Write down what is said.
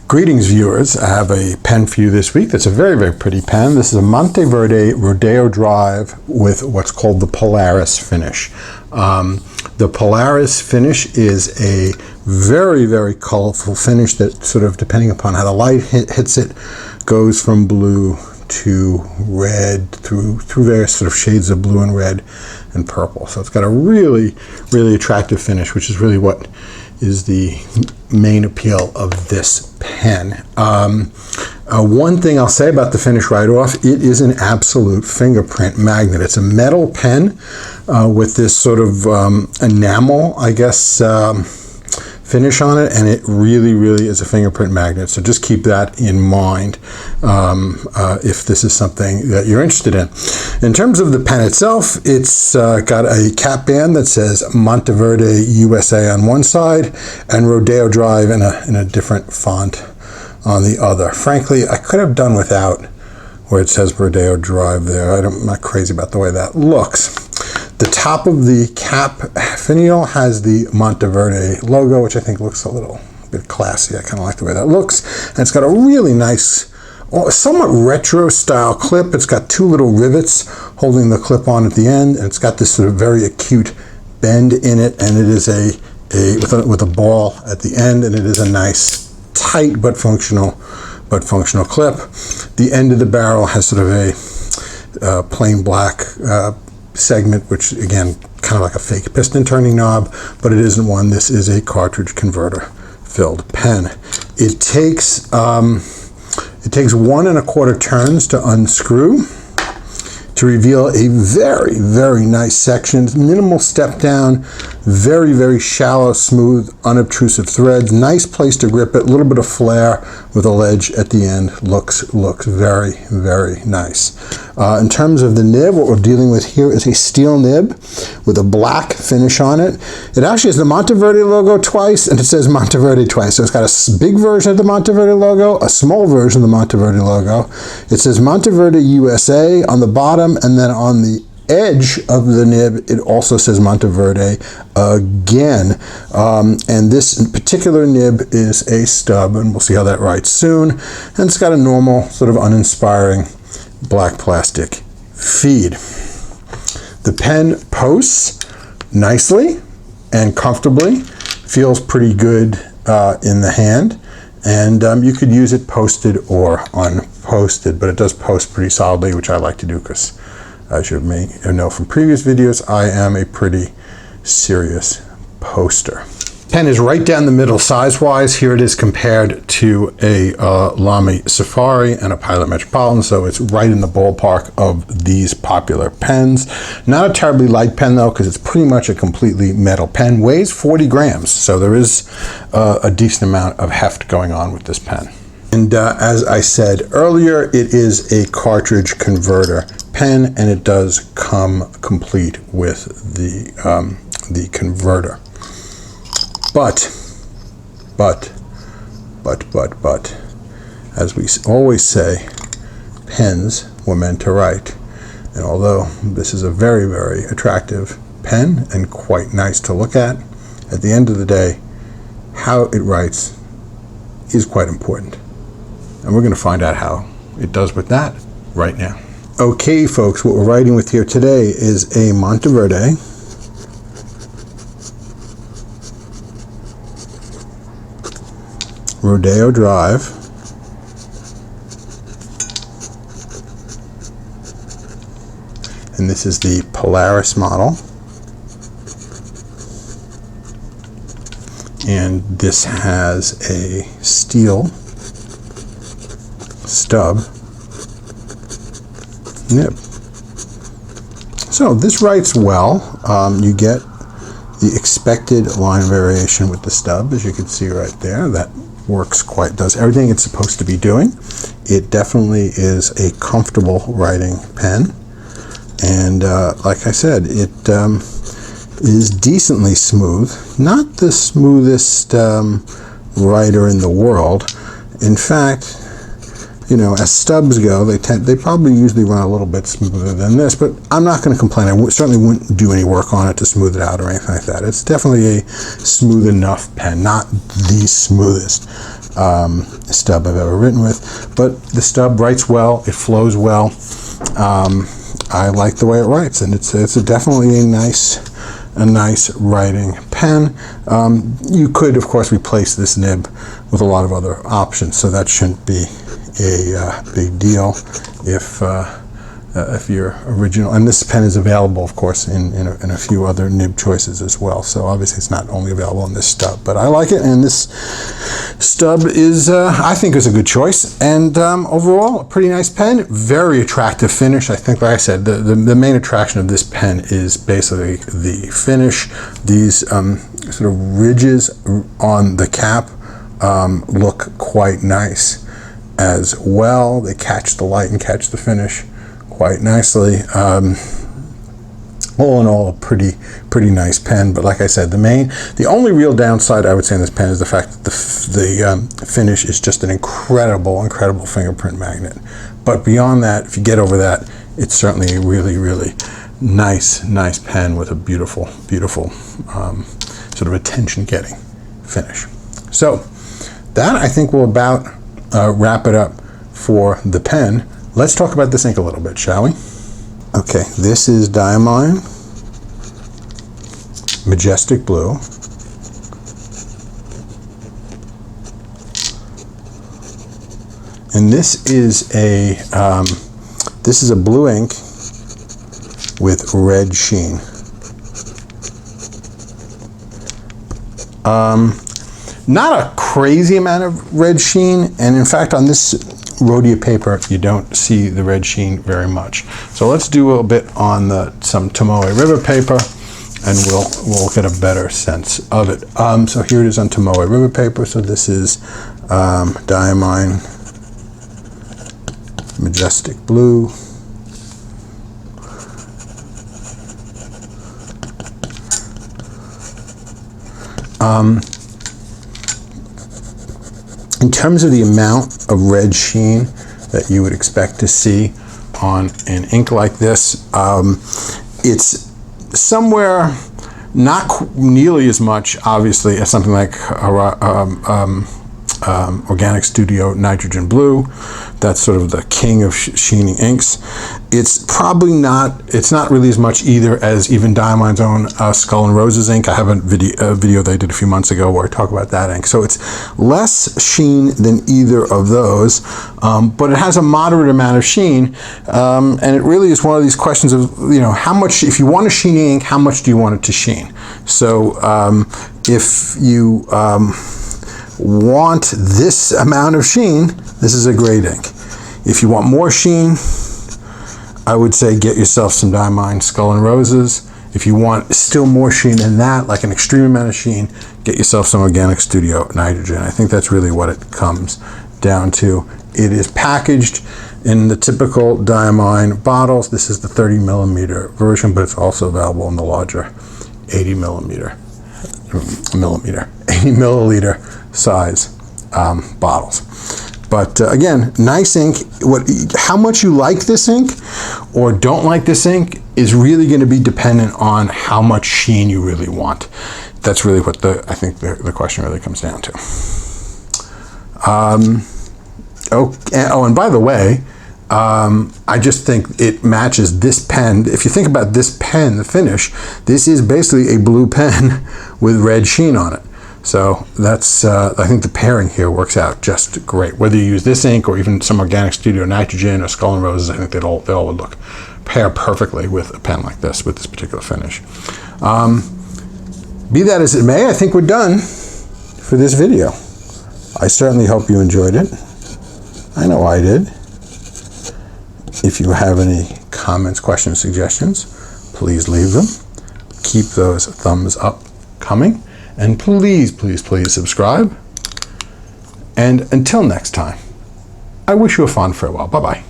Greetings, viewers. I have a pen for you this week that's a very, very pretty pen. This is a Monteverde Rodeo Drive with what's called the Polaris finish. The Polaris finish is a very, very colorful finish that sort of, depending upon how the light hits it, goes from blue to red through various sort of shades of blue and red and purple. So it's got a really, really attractive finish, which is really what is the main appeal of this pen. One thing I'll say about the finish right off, it is an absolute fingerprint magnet. It's a metal pen with this sort of enamel, I guess, finish on it, and it really, really is a fingerprint magnet. So just keep that in mind if this is something that you're interested in. In terms of the pen itself, it's got a cap band that says Monteverde USA on one side and Rodeo Drive in a different font on the other. Frankly, I could have done without where it says Rodeo Drive there. I'm not crazy about the way that looks. The top of the cap finial has the Monteverde logo, which I think looks a little bit classy. I kind of like the way that looks. And it's got a really nice, somewhat retro style clip. It's got two little rivets holding the clip on at the end, and it's got this sort of very acute bend in it, and it is with a ball at the end, and it is a nice, tight but functional clip. The end of the barrel has sort of a plain black segment, which again, kind of like a fake piston turning knob, but it isn't one. This is a cartridge converter filled pen. It takes 1 1/4 turns to unscrew to reveal a very, very nice section. Minimal step down, very, very shallow, smooth, unobtrusive threads. Nice place to grip it. A little bit of flare with a ledge at the end. Looks very, very nice. In terms of the nib, what we're dealing with here is a steel nib with a black finish on it. It actually has the Monteverde logo twice, and it says Monteverde twice. So it's got a big version of the Monteverde logo, a small version of the Monteverde logo. It says Monteverde USA on the bottom, and then on the edge of the nib, it also says Monteverde again. And this particular nib is a stub, and we'll see how that writes soon. And it's got a normal, sort of uninspiring black plastic feed. The pen posts nicely and comfortably, feels pretty good in the hand, and you could use it posted or unposted, but it does post pretty solidly, which I like to do because, as you may know from previous videos, I am a pretty serious poster. Pen is right down the middle size-wise. Here it is compared to a Lamy Safari and a Pilot Metropolitan, so it's right in the ballpark of these popular pens. Not a terribly light pen though, because it's pretty much a completely metal pen. Weighs 40 grams, so there is a decent amount of heft going on with this pen. And as I said earlier, it is a cartridge converter pen, and it does come complete with the converter. But, as we always say, pens were meant to write. And although this is a very, very attractive pen and quite nice to look at the end of the day, how it writes is quite important. And we're going to find out how it does with that right now. Okay, folks, what we're writing with here today is a Monteverde Rodeo Drive and this is the Polaris model, and this has a steel stub nib. So this writes well. You get the expected line variation with the stub, as you can see right there. That does everything it's supposed to be doing. It definitely is a comfortable writing pen, and like I said, it is decently smooth. Not the smoothest writer in the world. In fact, you know, as stubs go, they probably usually run a little bit smoother than this, but I'm not going to complain. I certainly wouldn't do any work on it to smooth it out or anything like that. It's definitely a smooth enough pen, not the smoothest. stub I've ever written with. But the stub writes well, it flows well. I like the way it writes, and it's definitely a nice writing pen. You could, of course, replace this nib with a lot of other options, so that shouldn't be a big deal if your original, and this pen is available, of course, in a few other nib choices as well. So obviously it's not only available in this stub, but I like it, and this stub is, I think, is a good choice. And overall, a pretty nice pen, very attractive finish. I think, like I said, the main attraction of this pen is basically the finish. These sort of ridges on the cap look quite nice as well. They catch the light and catch the finish quite nicely. All in all, a pretty nice pen. But like I said, the only real downside I would say in this pen is the fact that the finish is just an incredible fingerprint magnet. But beyond that, if you get over that, it's certainly a really nice pen with a beautiful sort of attention-getting finish. So that, I think, will about wrap it up for the pen. Let's talk about this ink a little bit, shall we? Okay, this is Diamine Majestic Blue. And this is a blue ink with red sheen. Not a crazy amount of red sheen, and in fact on this Rodeo paper you don't see the red sheen very much. So let's do a little bit on some Tomoe River paper, and we'll get a better sense of it. So here it is on Tomoe River paper. So this is Diamine Majestic Blue. In terms of the amount of red sheen that you would expect to see on an ink like this, it's somewhere not nearly as much, obviously, as something like Organic Studio Nitrogen Blue. That's sort of the king of sheening inks. It's probably not, it's not really as much either as even Diamine's own Skull and Roses ink. I have a video they did a few months ago where I talk about that ink. So it's less sheen than either of those, but it has a moderate amount of sheen, and it really is one of these questions of, you know, how much, if you want a sheeny ink, how much do you want it to sheen? So if you want this amount of sheen, this is a great ink. If you want more sheen, I would say get yourself some Diamine Skull and Roses. If you want still more sheen than that, like an extreme amount of sheen, get yourself some Organic Studio Nitrogen. I think that's really what it comes down to. It is packaged in the typical Diamine bottles. This is the 30 millimeter version, but it's also available in the larger 80 milliliter size bottles. But again, nice ink. How much you like this ink or don't like this ink is really going to be dependent on how much sheen you really want. That's really what I think the question really comes down to. And by the way, I just think it matches this pen. If you think about this pen, the finish, this is basically a blue pen with red sheen on it. So that's, I think the pairing here works out just great. Whether you use this ink or even some Organic Studio Nitrogen or Skull and Roses, I think they all would pair perfectly with a pen like this, with this particular finish. Be that as it may, I think we're done for this video. I certainly hope you enjoyed it. I know I did. If you have any comments, questions, suggestions, please leave them. Keep those thumbs up coming. And please, please, please subscribe. And until next time, I wish you a fond farewell. Bye-bye.